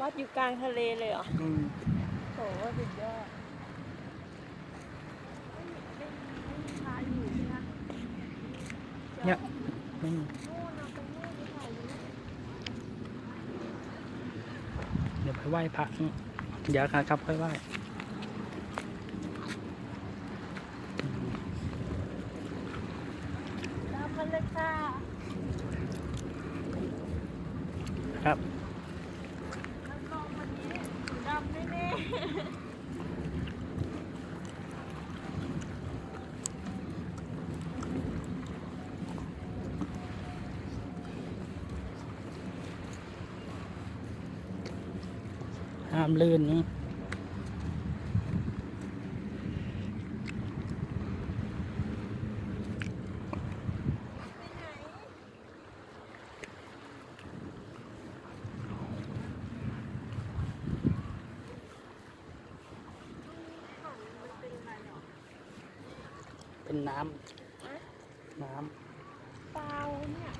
วัดอยู่กลางทะเลเลยเหรอโหสุดยอดไม่มีพระอยู่ใช่ไหมเนี่ยไม่มี นู่นเอาไปนู่นไปถ่ายรูป เดี๋ยวไปไหว้พระเดี๋ยวครับค่อยไหว้ตามมาเลยค่ะครับรับรองวันนี้ดำแน่ห้ามลื่นนี่เป็นน้ำ ๆ น้ำเปล่าเนี่ย